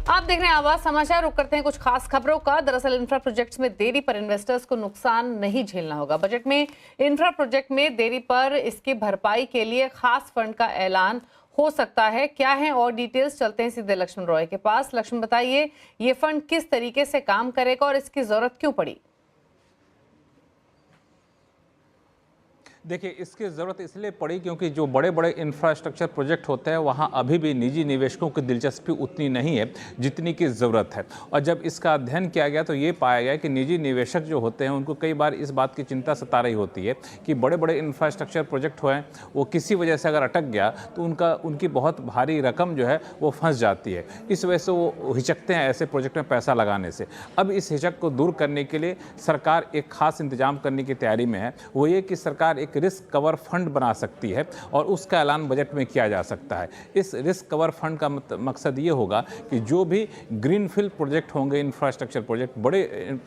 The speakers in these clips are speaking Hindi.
आप देख रहे हैं आवाज समाचार। रुक करते हैं कुछ खास खबरों का। दरअसल इंफ्रा प्रोजेक्ट्स में देरी पर इन्वेस्टर्स को नुकसान नहीं झेलना होगा। बजट में इंफ्रा प्रोजेक्ट में देरी पर इसकी भरपाई के लिए खास फंड का ऐलान हो सकता है। क्या है और डिटेल्स, चलते हैं सीधे लक्ष्मण रॉय के पास। लक्ष्मण, बताइए ये फंड किस तरीके से काम करेगा और इसकी जरूरत क्यों पड़ी? देखिए, इसकी ज़रूरत इसलिए पड़ी क्योंकि जो बड़े बड़े इंफ्रास्ट्रक्चर प्रोजेक्ट होते हैं वहाँ अभी भी निजी निवेशकों की दिलचस्पी उतनी नहीं है जितनी की ज़रूरत है। और जब इसका अध्ययन किया गया तो ये पाया गया कि निजी निवेशक जो होते हैं उनको कई बार इस बात की चिंता सता रही होती है कि बड़े बड़े इंफ्रास्ट्रक्चर प्रोजेक्ट हुए वो किसी वजह से अगर अटक गया तो उनकी बहुत भारी रकम जो है वो फंस जाती है। इस वजह से वो हिचकते हैं ऐसे प्रोजेक्ट में पैसा लगाने से। अब इस हिचक को दूर करने के लिए सरकार एक खास इंतजाम करने की तैयारी में है। वो ये कि सरकार एक रिस्क कवर फंड बना सकती है और उसका ऐलान बजट में किया जा सकता है। इस रिस्क कवर फंड का मकसद ये होगा कि जो भी ग्रीनफील्ड प्रोजेक्ट होंगे, इंफ्रास्ट्रक्चर प्रोजेक्ट, बड़े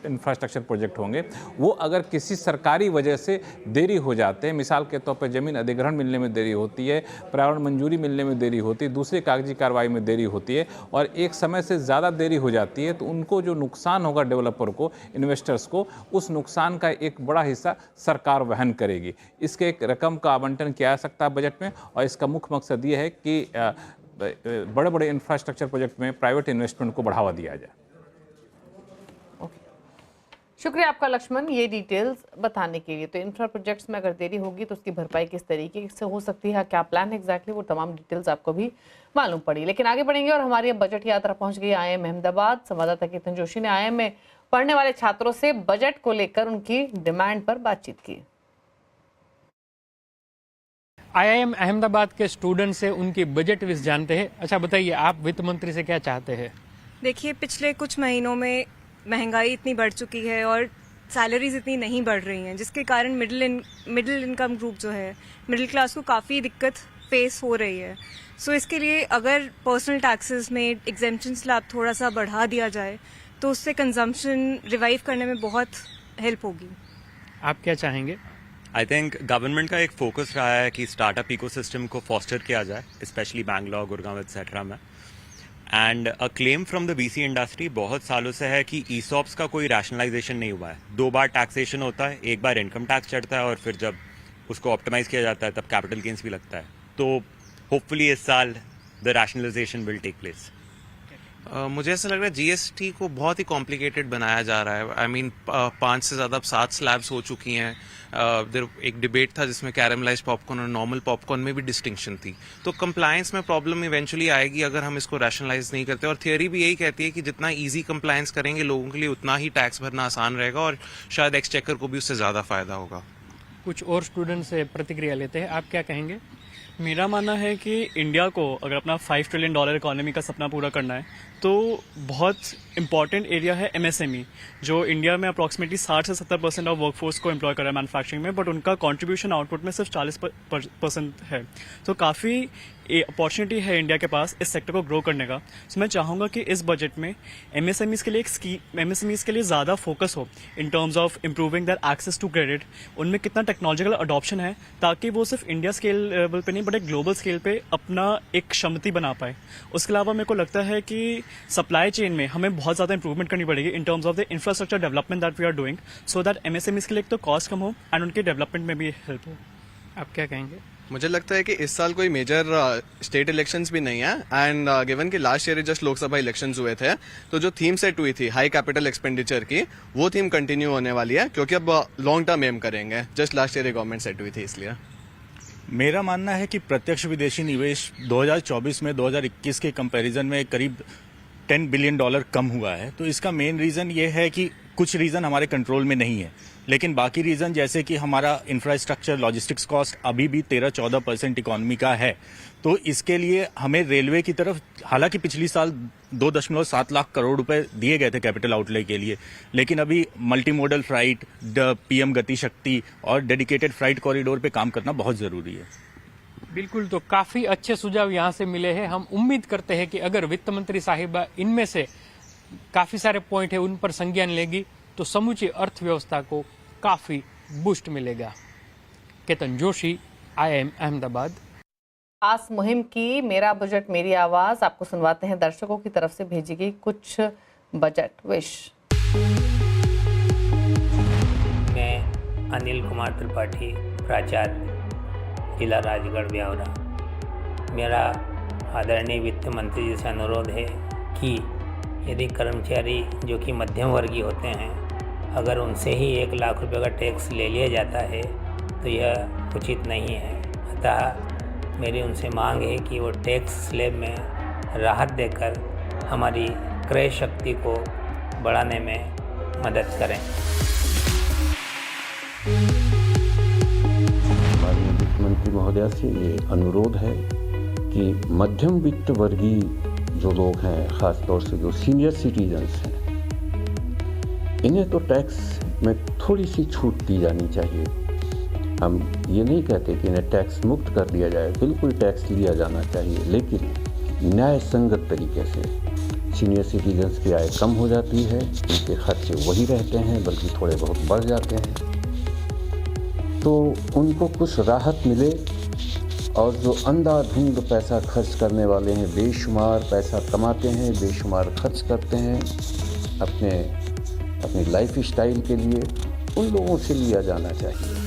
इंफ्रास्ट्रक्चर प्रोजेक्ट होंगे, वो अगर किसी सरकारी वजह से देरी हो जाते हैं, मिसाल के तौर पर जमीन अधिग्रहण मिलने में देरी होती है, पर्यावरण मंजूरी मिलने में देरी होती है, दूसरी कागजी कार्रवाई में देरी होती है और एक समय से ज़्यादा देरी हो जाती है, तो उनको जो नुकसान होगा डेवलपर को, इन्वेस्टर्स को, उस नुकसान का एक बड़ा हिस्सा सरकार वहन करेगी। इसके एक रकम का आवंटन किया जा सकता है बजट में और इसका मुख्य मकसद ये है कि बड़े बड़े इंफ्रास्ट्रक्चर प्रोजेक्ट में प्राइवेट इन्वेस्टमेंट को बढ़ावा दिया जाए। शुक्रिया आपका लक्ष्मण, ये डिटेल्स बताने के लिए। तो इंफ्रा प्रोजेक्ट्स में अगर देरी होगी तो उसकी भरपाई किस तरीके से हो सकती है, क्या प्लान एग्जैक्टली, वो तमाम डिटेल्स आपको भी मालूम पड़ी। लेकिन आगे बढ़ेंगे और हमारी अब बजट यात्रा पहुंच गई IIM अहमदाबाद। संवाददाता केतन जोशी ने IIM में पढ़ने वाले छात्रों से बजट को लेकर उनकी डिमांड पर बातचीत की। IIM अहमदाबाद के स्टूडेंट से उनकी बजट विश जानते हैं। अच्छा बताइए, आप वित्त मंत्री से क्या चाहते हैं? देखिए, पिछले कुछ महीनों में महंगाई इतनी बढ़ चुकी है और सैलरीज इतनी नहीं बढ़ रही हैं, जिसके कारण मिडिल इनकम ग्रुप जो है, मिडिल क्लास को काफ़ी दिक्कत फेस हो रही है। सो इसके लिए अगर पर्सनल टैक्सेस में एग्जेम्पशन स्लैब थोड़ा सा बढ़ा दिया जाए तो उससे कंजम्पशन रिवाइव करने में बहुत हेल्प होगी। आप क्या चाहेंगे? आई थिंक गवर्नमेंट का एक फोकस रहा है कि स्टार्टअप इकोसिस्टम को फॉस्टर किया जाए, स्पेशली बैंगलोर, गुड़गांव एक्सेट्रा में। And a claim from the VC industry बहुत सालों से है कि ESOPs का कोई रैशनलाइजेशन नहीं हुआ है। 2 बार टैक्सेशन होता है, एक बार इनकम टैक्स चढ़ता है और फिर जब उसको ऑप्टिमाइज किया जाता है तब कैपिटल गेन्स भी लगता है। तो होपफुली इस साल the rationalization will take place. मुझे ऐसा लग रहा है GST को बहुत ही कॉम्प्लिकेटेड बनाया जा रहा है। आई मीन 5 से ज़्यादा 7 स्लैब्स हो चुकी हैं। एक डिबेट था जिसमें कैरमलाइज पॉपकॉर्न और नॉर्मल पॉपकॉर्न में भी डिस्टिंक्शन थी। तो कंप्लायंस में प्रॉब्लम इवेंचुअली आएगी अगर हम इसको रैशनलाइज नहीं करते। और थियोरी भी यही कहती है कि जितना ईजी कंप्लायंस करेंगे लोगों के लिए उतना ही टैक्स भरना आसान रहेगा और शायद एक्सचेकर को भी उससे ज़्यादा फायदा होगा। कुछ और स्टूडेंट से प्रतिक्रिया लेते हैं, आप क्या कहेंगे? मेरा मानना है कि इंडिया को अगर अपना $5 ट्रिलियन इकोनॉमी का सपना पूरा करना है तो बहुत इंपॉर्टेंट एरिया है MSME, जो इंडिया में अप्रॉक्सीमेटली 60 से 70% ऑफ वर्कफोर्स को एम्प्लॉय कर रहा है मैन्युफैक्चरिंग में, बट उनका कंट्रीब्यूशन आउटपुट में सिर्फ 40% है। तो काफ़ी अपॉर्चुनिटी है इंडिया के पास इस सेक्टर को ग्रो करने का। तो मैं चाहूँगा कि इस बजट में MSMEs के लिए MSMEs के लिए ज़्यादा फोकस हो in terms of improving their access to credit, उनमें कितना टेक्नोलॉजिकल अडॉप्शन है, ताकि वो सिर्फ इंडिया स्केल लेवल पे नहीं बट एक ग्लोबल स्केल पे अपना एक क्षमता बना पाए। उसके अलावा मेरे को लगता है कि सप्लाई चेन में हमें बहुत ज़्यादा इंप्रूवमेंट करनी पड़ेगी in terms of the infrastructure development that we are doing, so that MSMEs के लिए एक तो कॉस्ट कम हो एंड उनके डेवलपमेंट में भी हेल्प हो। आप क्या कहेंगे? मुझे लगता है कि इस साल कोई मेजर स्टेट इलेक्शंस भी नहीं है एंड गिवन कि last year just Lok Sabha elections हुए थे, तो जो थीम सेट हुई थी हाई कैपिटल एक्सपेंडिचर की, वो थीम कंटिन्यू होने वाली है क्योंकि अब लॉन्ग टर्म एम करेंगे। Just last year government set हुई थी इसलिए। मेरा मानना है कि प्रत्यक्ष विदेशी निवेश 2024 में 2021 के कंपैरिजन में करीब $10 बिलियन कम हुआ है। तो इसका मेन रीज़न ये है कि कुछ रीज़न हमारे कंट्रोल में नहीं है, लेकिन बाकी रीज़न जैसे कि हमारा इंफ्रास्ट्रक्चर लॉजिस्टिक्स कॉस्ट अभी भी 13-14% इकोनॉमी का है। तो इसके लिए हमें रेलवे की तरफ, हालांकि पिछली साल 2.7 लाख करोड़ रुपए दिए गए थे कैपिटल आउटले के लिए, लेकिन अभी मल्टी मॉडल फ्लाइट, PM गति शक्ति और डेडिकेटेड फ्लाइट कॉरिडोर पे काम करना बहुत ज़रूरी है। बिल्कुल, तो काफी अच्छे सुझाव यहाँ से मिले हैं। हम उम्मीद करते हैं कि अगर वित्त मंत्री साहिबा इनमें से काफी सारे पॉइंट है उन पर संज्ञान लेगी तो समूची अर्थव्यवस्था को काफी बूस्ट मिलेगा। केतन जोशी, IIM अहमदाबाद। खास मुहिम की मेरा बजट मेरी आवाज। आपको सुनवाते हैं दर्शकों की तरफ से भेजी गई कुछ बजट विश। मैं अनिल कुमार त्रिपाठी, प्राचार्य, जिला राजगढ़ ब्यावरा। मेरा आदरणीय वित्त मंत्री जी से अनुरोध है कि यदि कर्मचारी जो कि मध्यम वर्गीय होते हैं, अगर उनसे ही 1 लाख रुपए का टैक्स ले लिया जाता है तो यह उचित नहीं है। अतः मेरी उनसे मांग है कि वो टैक्स स्लैब में राहत देकर हमारी क्रय शक्ति को बढ़ाने में मदद करें। माननीय वित्त मंत्री महोदया से ये अनुरोध है कि मध्यम वित्त वर्गीय जो लोग हैं, ख़ासतौर से जो सीनियर सिटीजन्स हैं, इन्हें तो टैक्स में थोड़ी सी छूट दी जानी चाहिए। हम ये नहीं कहते कि इन्हें टैक्स मुक्त कर दिया जाए, बिल्कुल टैक्स लिया जाना चाहिए, लेकिन न्याय संगत तरीके से। सीनियर सिटीजन्स की आय कम हो जाती है, उनके खर्चे वही रहते हैं बल्कि थोड़े बहुत बढ़ जाते हैं, तो उनको कुछ राहत मिले। और जो अंधाधुंध पैसा खर्च करने वाले हैं, बेशुमार पैसा कमाते हैं, बेशुमार खर्च करते हैं अपनी लाइफ स्टाइल के लिए, उन लोगों से लिया जाना चाहिए।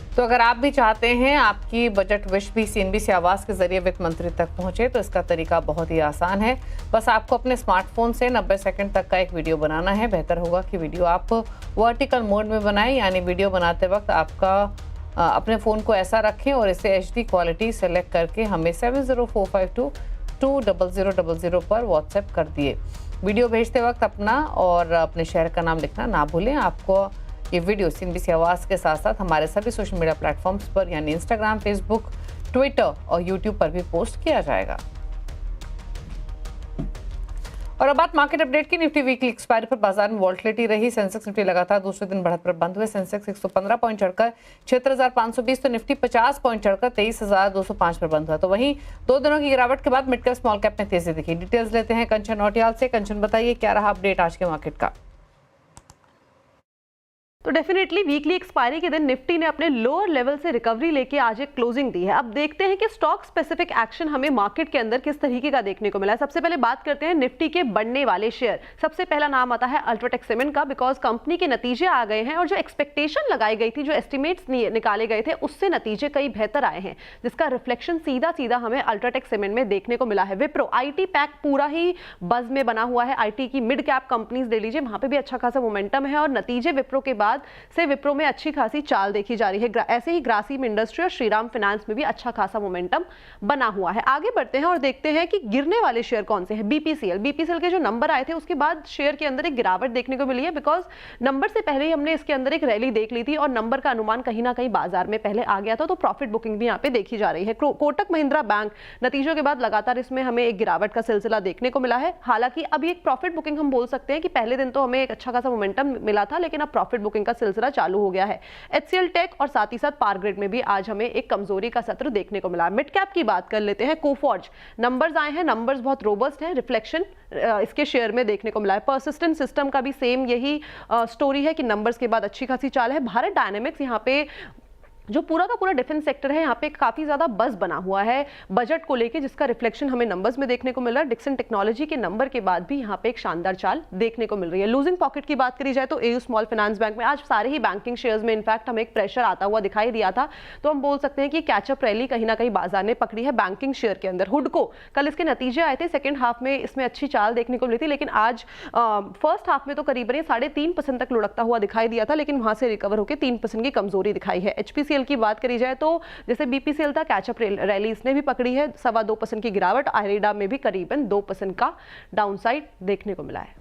तो अगर आप भी चाहते हैं आपकी बजट विश भी सीएनबीसी आवाज के जरिए वित्त मंत्री तक पहुंचे, तो इसका तरीका बहुत ही आसान है। बस आपको अपने स्मार्टफोन से 90 सेकंड तक का एक वीडियो बनाना है। बेहतर होगा कि वीडियो आप वर्टिकल मोड में बनाएं, यानी वीडियो बनाते वक्त आपका अपने फ़ोन को ऐसा रखें और इसे HD क्वालिटी सेलेक्ट करके हमें 7045220000 पर व्हाट्सएप कर दिए। वीडियो भेजते वक्त अपना और अपने शहर का नाम लिखना ना भूलें। आपको ये वीडियो सीएनबीसी आवाज के साथ साथ हमारे सभी सोशल मीडिया प्लेटफॉर्म्स पर यानी इंस्टाग्राम, फेसबुक, ट्विटर और यूट्यूब पर भी पोस्ट किया जाएगा। और अब बात मार्केट अपडेट की। निफ्टी वीकली एक्सपायरी पर बाजार में वॉल्टिलिटी रही। सेंसेक्स निफ्टी लगातार दूसरे दिन बढ़त पर बंद हुए। सेंसेक्स 115 पॉइंट चढ़कर 76,520, तो निफ्टी 50 पॉइंट चढ़कर 23,205 पर बंद हुआ। तो वहीं 2 दिनों की गिरावट के बाद मिड कैप स्मॉल कैप में तेजी दिखी। डिटेल्स लेते हैं कंचन नौटियाल से। कंचन, बताइए क्या रहा अपडेट आज के मार्केट का? तो डेफिनेटली वीकली एक्सपायरी के दिन निफ्टी ने अपने लोअर लेवल से रिकवरी लेके आज एक क्लोजिंग दी है। अब देखते हैं कि स्टॉक स्पेसिफिक एक्शन हमें मार्केट के अंदर किस तरीके का देखने को मिला है। सबसे पहले बात करते हैं निफ्टी के बढ़ने वाले शेयर। सबसे पहला नाम आता है अल्ट्राटेक सीमेंट का, बिकॉज कंपनी के नतीजे आ गए हैं और जो एक्सपेक्टेशन लगाई गई थी, जो एस्टिमेट्स निकाले गए थे, उससे नतीजे कई बेहतर आए हैं, जिसका रिफ्लेक्शन सीधा सीधा हमें अल्ट्राटेक सीमेंट में देखने को मिला है। विप्रो आईटी पैक पूरा ही बज में बना हुआ है। आईटी की मिड कैप कंपनीज ले लीजिए, वहां पे भी अच्छा खासा मोमेंटम है और नतीजे विप्रो के बाद से विप्रो में अच्छी खासी चाल देखी जा रही है। ऐसे ही ग्रासिम इंडस्ट्री और श्रीराम फाइनेंस में भी अच्छा खासा मोमेंटम बना हुआ है। आगे बढ़ते हैं और देखते हैं कि गिरने वाले शेयर कौन से हैं। बीपीसीएल के जो नंबर आए थे उसके बाद शेयर के अंदर एक गिरावट देखने को मिली है, बिकॉज नंबर से पहले ही हमने इसके अंदर एक रैली देख ली थी और नंबर का अनुमान कहीं ना कहीं बाजार में पहले आ गया था, तो प्रॉफिट बुकिंग भी यहाँ पे देखी जा रही है। कोटक महिंद्रा बैंक नतीजों के बाद लगातार इसमें हमें एक गिरावट का सिलसिला देखने को मिला है। हालांकि अभी एक प्रॉफिट बुकिंग हम बोल सकते हैं कि पहले दिन तो हमें एक अच्छा खासा मोमेंटम मिला था, लेकिन अब प्रॉफिट बुकिंग का सिलसिला चालू हो गया है। HCL टेक और साथ ही साथ पावर ग्रिड में भी आज हमें एक कमजोरी का सत्र देखने को मिला। मिड कैप की बात कर लेते हैं। कोफॉर्ज नंबर्स आए हैं, नंबर्स बहुत रोबस्ट हैं, रिफ्लेक्शन इसके शेयर में देखने को मिला है। परसिस्टेंट सिस्टम का भी सेम यही स्टोरी है कि नंबर्स के बाद अच्छी खासी चाल है। भारत डायनेमिक्स यहाँ पे जो पूरा का पूरा डिफेंस सेक्टर है, यहाँ पे काफी ज्यादा बज बना हुआ है बजट को लेके, जिसका रिफ्लेक्शन हमें नंबर्स में देखने को मिल रहा है। डिक्सन टेक्नोलॉजी के नंबर के बाद भी यहाँ पे एक शानदार चाल देखने को मिल रही है। लूजिंग पॉकेट की बात करी जाए तो एयू स्मॉल फाइनेंस बैंक में आज सारे ही बैंकिंग शेयर्स में इनफैक्ट हमें एक प्रेशर आता हुआ दिखाई दिया था, तो हम बोल सकते हैं कि कैचअप रैली कहीं ना कहीं बाजार ने पकड़ी है बैंकिंग शेयर के अंदर। हुडको कल इसके नतीजे आए थे, सेकेंड हाफ में इसमें अच्छी चाल देखने को मिली थी, लेकिन आज फर्स्ट हाफ में तो करीबन 3.5% तक लुढ़कता हुआ दिखाई दिया था, लेकिन वहां से रिकवर होकर 3% की कमजोरी दिखाई है। HPCL की बात करी जाए तो जैसे बीपीसीएल था, कैचअप रैली इसने भी पकड़ी है, 2.25% की गिरावट। आयरिडा में भी करीबन 2% का डाउनसाइड देखने को मिला है।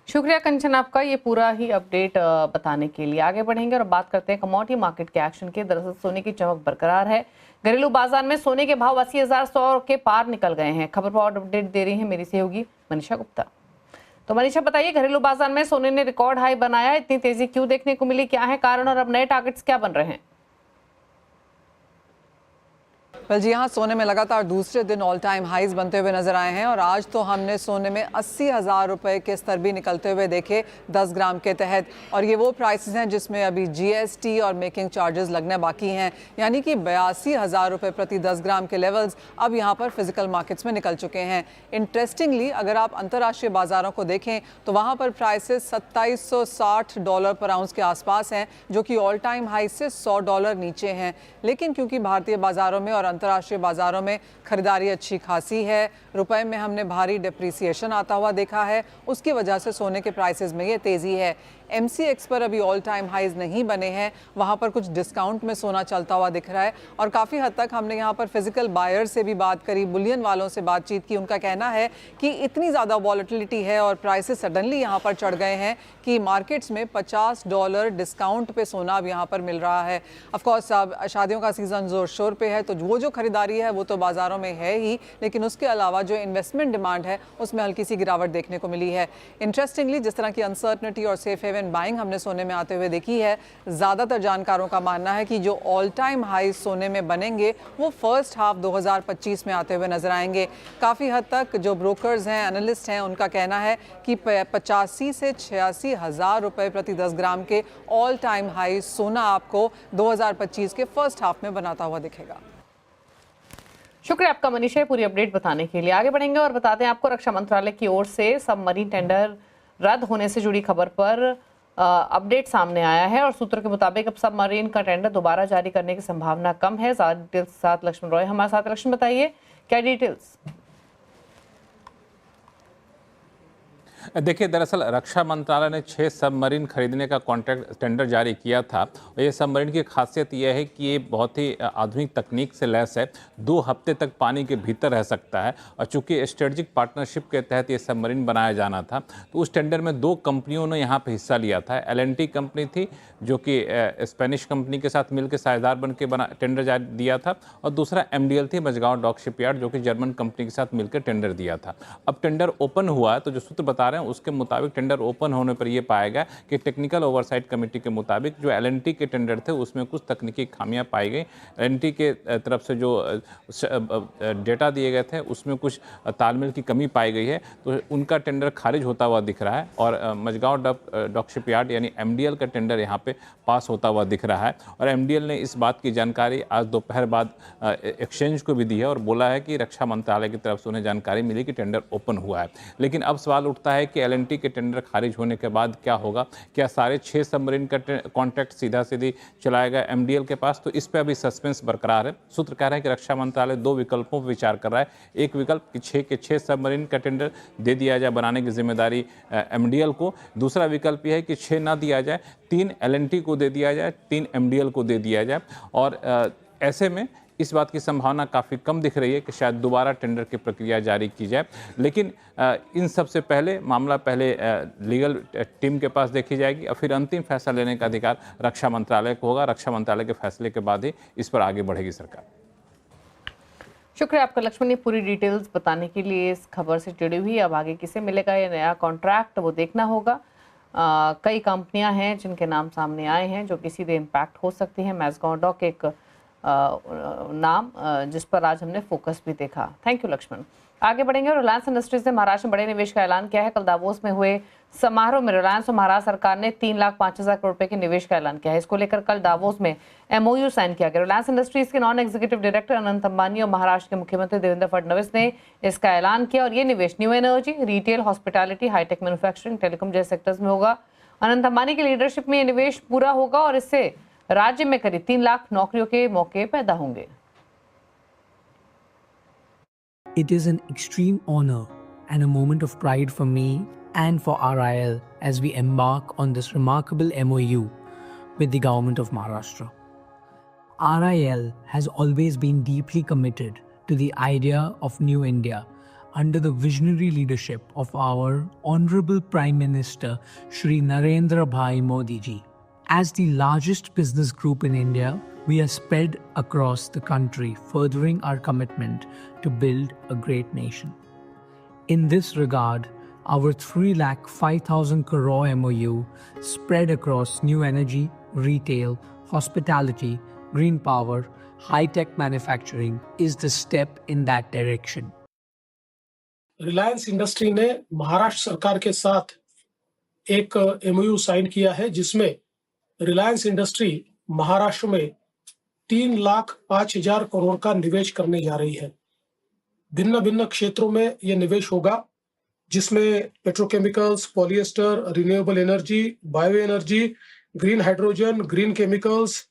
शुक्रिया कंचन आपका ये पूरा ही अपडेट बताने के लिए। आगे बढ़ेंगे और बात करते हैं कमोडिटी मार्केट के एक्शन के। दरअसल सोने की चमक बरकरार है। घरेलू बाजार में सोने के भाव 80,100 के पार निकल गए हैं। खबर पर अपडेट दे रही है मेरी सहयोगी मनीषा गुप्ता। तो मनीषा, बताइए घरेलू बाजार में सोने ने रिकॉर्ड हाई बनाया, इतनी तेजी क्यों देखने को मिली, क्या है कारण और अब नए टारगेट्स क्या बन रहे हैं? वेल जी, यहाँ सोने में लगातार दूसरे दिन ऑल टाइम हाइज बनते हुए नजर आए हैं और आज तो हमने सोने में 80,000 रुपए के स्तर भी निकलते हुए देखे 10 ग्राम के तहत। और ये वो प्राइसेस हैं जिसमें अभी जीएसटी और मेकिंग चार्जेस लगने बाकी हैं, यानी कि 82,000 रुपए प्रति 10 ग्राम के लेवल्स अब यहाँ पर फिजिकल मार्केट्स में निकल चुके हैं। इंटरेस्टिंगली अगर आप अंतर्राष्ट्रीय बाजारों को देखें तो वहाँ पर प्राइसेस $2760 पर आउंस के आसपास हैं, जो कि ऑल टाइम हाई से $100 नीचे हैं। लेकिन क्योंकि भारतीय बाजारों में और अंतर्राष्ट्रीय बाजारों में खरीदारी अच्छी खासी है, रुपए में हमने भारी डिप्रिसिएशन आता हुआ देखा है, उसकी वजह से सोने के प्राइसेस में ये तेज़ी है। MCX पर अभी ऑल टाइम हाइज नहीं बने हैं, वहाँ पर कुछ डिस्काउंट में सोना चलता हुआ दिख रहा है। और काफ़ी हद तक हमने यहाँ पर फिजिकल बायर से भी बात करी, बुलियन वालों से बातचीत की। उनका कहना है कि इतनी ज़्यादा वॉलेटिलिटी है और प्राइसेस सडनली यहाँ पर चढ़ गए हैं कि मार्केट्स में $50 डिस्काउंट पे सोना अब यहाँ पर मिल रहा है। ऑफकोर्स अब शादियों का सीज़न जोर शोर पे है, तो वो जो खरीदारी है वो तो बाज़ारों में है ही, लेकिन उसके अलावा जो इन्वेस्टमेंट डिमांड है उसमें हल्की सी गिरावट देखने को मिली है। इंटरेस्टिंगली जिस तरह की अनसर्टनिटी और सेफ हेवन बाइंग हमने सोने में आते हुए देखी है, ज़्यादातर जानकारों का मानना है कि जो ऑल टाइम हाई सोने में बनेंगे वो फर्स्ट हाफ 2025 में आते हुए नजर आएंगे। काफ़ी हद तक जो ब्रोकर्स हैं, एनालिस्ट हैं, उनका कहना है कि 85 से 86,000 रुपए प्रति 10 ग्राम के ऑल टाइम हाई सोना आपको 2025 के फर्स्ट हाफ में बनाता हुआ दिखेगा। शुक्रिया आपका मनीषा, पूरी अपडेट बताने के लिए। आगे बढ़ेंगे और बताते हैं आपको रक्षा मंत्रालय की ओर से सबमरीन टेंडर रद्द होने से जुड़ी खबर पर अपडेट सामने आया है और सूत्रों के मुताबिक अब सबमरीन का टेंडर दोबारा जारी करने की संभावना कम है। ज़्यादा डिटेल्स के साथ लक्ष्मण रॉय हमारे साथ। लक्ष्मण, बताइए क्या डिटेल्स? देखिए, दरअसल रक्षा मंत्रालय ने 6 सबमरीन खरीदने का कॉन्ट्रैक्ट टेंडर जारी किया था। और ये सबमरीन की खासियत यह है कि ये बहुत ही आधुनिक तकनीक से लैस है, 2 हफ्ते तक पानी के भीतर रह सकता है। और चूंकि स्ट्रेटेजिक पार्टनरशिप के तहत ये सबमरीन बनाया जाना था, तो उस टेंडर में 2 कंपनियों ने यहाँ पर हिस्सा लिया था। LNT कंपनी थी जो कि स्पेनिश कंपनी के साथ मिलकर साझेदार बन के टेंडर जारी दिया था, और दूसरा MDL थी, मझगांव डॉक शिपयार्ड, जो कि जर्मन कंपनी के साथ मिलकर टेंडर दिया था। अब टेंडर ओपन हुआ है, तो जो सूत्र बता रहे हैं उसके मुताबिक टेंडर ओपन होने पर यह पाया गया कि टेक्निकल ओवरसाइट कमेटी के मुताबिक जो LNT के टेंडर थे उसमें कुछ तकनीकी खामियां पाई गई। LNT के तरफ से जो डेटा दिए गए थे उसमें कुछ तालमेल की कमी पाई गई है, तो उनका टेंडर खारिज होता हुआ दिख रहा है। और मझगांव डॉक शिपयार्ड यानी MDL का टेंडर यहाँ पे पास होता हुआ दिख रहा है। और MDL ने इस बात की जानकारी आज दोपहर बाद एक्सचेंज को भी दी है और बोला है कि रक्षा मंत्रालय की तरफ से उन्हें जानकारी मिली कि टेंडर ओपन हुआ है। लेकिन अब सवाल उठता है कि LNT के टेंडर खारिज होने के बाद क्या होगा? क्या सारे 6 सबमरीन का कॉन्ट्रैक्ट सीधा सीधी चलाएगा MDL के पास? तो इस पर अभी सस्पेंस बरकरार है। सूत्र कह रहे हैं कि रक्षा मंत्रालय 2 विकल्पों पर विचार कर रहा है। एक विकल्प कि 6 के 6 सबमरीन का टेंडर दे दिया जाए, बनाने की जिम्मेदारी MDL को। दूसरा विकल्प यह है कि 6 ना दिया जाए, 3 LNT को दे दिया जाए, 3 MDL को दे दिया जाए। और ऐसे में इस बात की संभावना काफ़ी कम दिख रही है कि शायद दोबारा टेंडर की प्रक्रिया जारी की जाए। लेकिन इन सबसे पहले मामला लीगल टीम के पास देखी जाएगी और फिर अंतिम फैसला लेने का अधिकार रक्षा मंत्रालय को होगा। रक्षा मंत्रालय के फैसले के बाद ही इस पर आगे बढ़ेगी सरकार। शुक्रिया आपका लक्ष्मण ने पूरी डिटेल्स बताने के लिए। इस खबर से जुड़ी हुई अब आगे किसे मिलेगा ये नया कॉन्ट्रैक्ट वो देखना होगा। कई कंपनियां हैं जिनके नाम सामने आए हैं जो कि सीधे इम्पैक्ट हो सकती हैं। मैज़गांव डॉक एक नाम जिस पर आज हमने फोकस भी देखा। Thank you Laxman. आगे बढ़ेंगे। रिलायंस इंडस्ट्रीज ने महाराष्ट्र में बड़े निवेश का ऐलान किया है। कल दावोस में हुए समारोह में रिलायंस और महाराष्ट्र सरकार ने 3,05,000 करोड़ रुपए के निवेश का ऐलान किया है। इसको लेकर कल दावोस में MOU साइन किया गया। रिलायंस इंडस्ट्रीज के non executive director Anant Ambani और महाराष्ट्र के मुख्यमंत्री देवेंद्र फडणवीस ने इसका ऐलान किया और ये निवेश new energy, retail, hospitality, hi tech manufacturing, telecom जैसे सेक्टर्स में होगा। अनंत अंबानी की लीडरशिप में ये निवेश पूरा होगा और इससे राज्य में करीब 3 लाख नौकरियों के मौके पैदा होंगे। It is an extreme honor and a moment of pride for me and for RIL as we embark on this remarkable MOU with the government of Maharashtra. RIL has always been deeply committed to the idea of New India under the visionary leadership of our Honorable Prime Minister Shri Narendra Bhai Modi ji. As the largest business group in India, we are spread across the country, furthering our commitment to build a great nation. In this regard, our 3,05,000 crore MOU spread across new energy, retail, hospitality, green power, high-tech manufacturing is the step in that direction. Reliance industry ने महाराष्ट्र सरकार के साथ एक एमओयू साइन किया है जिसमें रिलायंस इंडस्ट्री महाराष्ट्र में 3,05,000 करोड़ का निवेश करने जा रही है। भिन्न भिन्न क्षेत्रों में यह निवेश होगा जिसमें petrochemicals, polyester, renewable energy, bio energy, green hydrogen, green chemicals,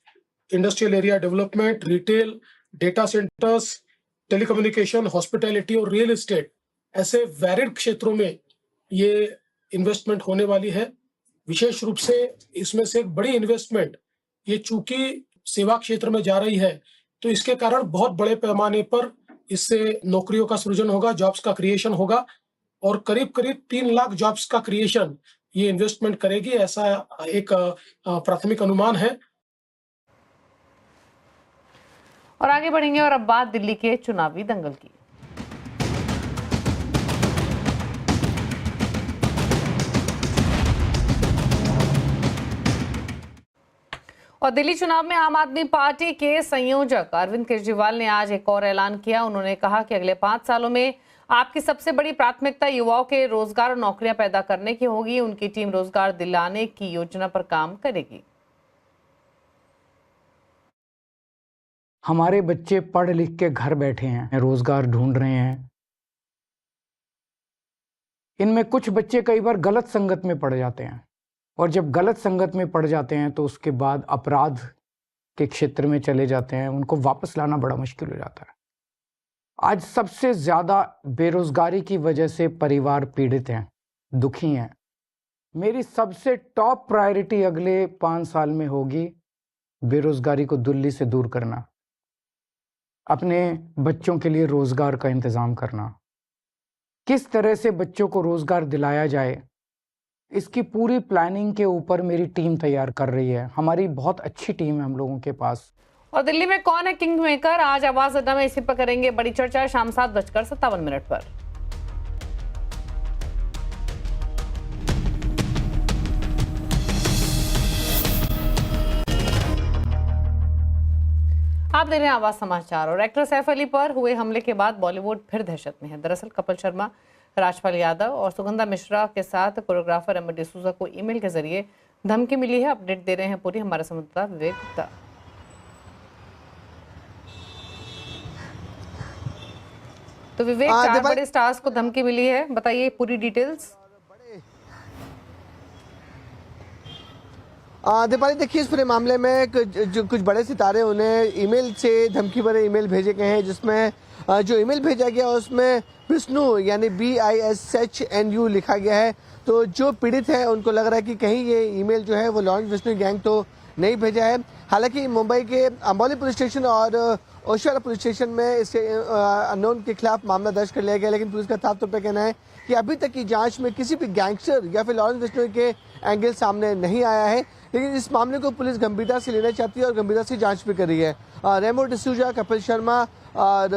industrial area development, retail, data centres, telecommunication, hospitality और रियल एस्टेट ऐसे वैरिड क्षेत्रों में ये इन्वेस्टमेंट होने वाली है। विशेष रूप से इसमें से एक बड़ी इन्वेस्टमेंट ये चूंकि सेवा क्षेत्र में जा रही है तो इसके कारण बहुत बड़े पैमाने पर इससे नौकरियों का सृजन होगा, जॉब्स का क्रिएशन होगा और करीब करीब 3 लाख जॉब्स का क्रिएशन ये इन्वेस्टमेंट करेगी, ऐसा एक प्राथमिक अनुमान है। और आगे बढ़ेंगे और अब बात दिल्ली के चुनावी दंगल की। और दिल्ली चुनाव में आम आदमी पार्टी के संयोजक अरविंद केजरीवाल ने आज एक और ऐलान किया। उन्होंने कहा कि अगले 5 सालों में आपकी सबसे बड़ी प्राथमिकता युवाओं के रोजगार और नौकरियां पैदा करने की होगी। उनकी टीम रोजगार दिलाने की योजना पर काम करेगी। हमारे बच्चे पढ़ लिख के घर बैठे हैं, रोजगार ढूंढ रहे हैं। इनमें कुछ बच्चे कई बार गलत संगत में पड़ जाते हैं और जब गलत संगत में पड़ जाते हैं तो उसके बाद अपराध के क्षेत्र में चले जाते हैं। उनको वापस लाना बड़ा मुश्किल हो जाता है। आज सबसे ज़्यादा बेरोजगारी की वजह से परिवार पीड़ित हैं, दुखी हैं। मेरी सबसे टॉप प्रायोरिटी अगले 5 साल में होगी बेरोजगारी को दिल्ली से दूर करना, अपने बच्चों के लिए रोजगार का इंतज़ाम करना। किस तरह से बच्चों को रोजगार दिलाया जाए इसकी पूरी प्लानिंग के ऊपर मेरी टीम तैयार कर रही है। हमारी बहुत अच्छी टीम है हम लोगों के पास। और दिल्ली में कौन है किंग मेकर, आज आवाज अड्डा में इसी पर करेंगे बड़ी चर्चा शाम 7:57 पर। आप देख रहे हैं आवाज समाचार। और एक्टर सैफ अली पर हुए हमले के बाद बॉलीवुड फिर दहशत में है। दरअसल कपिल शर्मा, राजपाल यादव और सुगंधा मिश्रा के साथ कोरियोग्राफर एम डिसूजा को ईमेल के जरिए धमकी मिली है। अपडेट दे रहे हैं पूरी हमारे संवाददाता विवेक गुप्ता। तो विवेक, 4 बड़े स्टार्स को धमकी मिली है, बताइए पूरी डिटेल्स। दीपाली, देखिए इस पूरे मामले में कुछ बड़े सितारे उन्हें ईमेल से धमकी भरे ईमेल भेजे गए हैं, जिसमें जो ईमेल भेजा गया उसमें विष्णु यानी BISHNU लिखा गया है। तो जो पीड़ित है उनको लग रहा है कि कहीं ये ईमेल जो है वो लॉरेंस विष्णु गैंग तो नहीं भेजा है। हालांकि मुंबई के अंबोली पुलिस स्टेशन और ओशिवारा पुलिस स्टेशन में इसके अननोन के खिलाफ मामला दर्ज कर लिया गया, लेकिन पुलिस का साफ तौर पर कहना है कि अभी तक की जांच में किसी भी गैंगस्टर या फिर लॉरेंस विष्णु के एंगल सामने नहीं आया है। लेकिन इस मामले को पुलिस गंभीरता से लेना चाहती है और गंभीरता से जांच भी कर रही है। रेमो डिसूजा, कपिल शर्मा और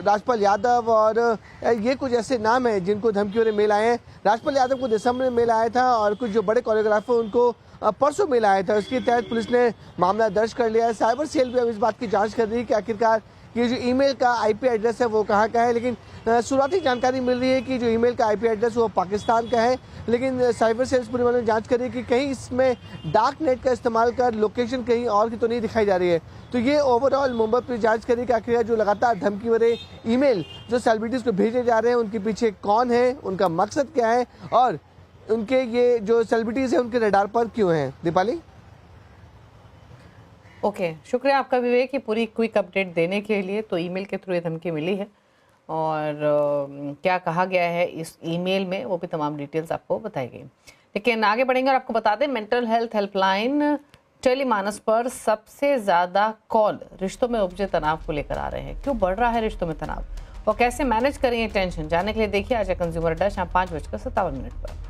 राजपाल यादव और ये कुछ ऐसे नाम हैं जिनको धमकी वाले मेल आए हैं। राजपाल यादव को दिसंबर में मेल आया था और कुछ जो बड़े कोरियोग्राफर उनको परसों मेल आया था। उसके तहत पुलिस ने मामला दर्ज कर लिया है। साइबर सेल भी अब इस बात की जांच कर रही है कि आखिरकार ये जो ईमेल का IP एड्रेस है वो कहाँ का है। लेकिन शुरुआती जानकारी मिल रही है कि जो ईमेल का IP एड्रेस वो पाकिस्तान का है, लेकिन साइबर सेल्स पूरी मामले में जांच कर रही है कि कहीं इसमें डार्क नेट का इस्तेमाल कर लोकेशन कहीं और की तो नहीं दिखाई जा रही है। तो ये ओवरऑल मुंबई पुलिस जांच करेगी कि आखिर जो लगातार धमकी भरे ईमेल जो सेलिब्रिटीज को भेजे जा रहे हैं उनके पीछे कौन है, उनका मकसद क्या है और उनके ये जो सेलिब्रिटीज हैं उनके रडार पर क्यों हैं। दीपाली, ओके, शुक्रिया आपका विवेक, ये पूरी क्विक अपडेट देने के लिए। तो ईमेल के थ्रू ये धमकी मिली है और क्या कहा गया है इस ईमेल में वो भी तमाम डिटेल्स आपको बताई गई। लेकिन आगे बढ़ेंगे और आपको बता दें मेंटल हेल्थ हेल्पलाइन टेलीमानस पर सबसे ज़्यादा कॉल रिश्तों में उपजे तनाव को लेकर आ रहे हैं। क्यों बढ़ रहा है रिश्तों में तनाव और कैसे मैनेज करें ये टेंशन, जानने के लिए देखिए आज कंज्यूमर अड्डा शाम 5:57 पर।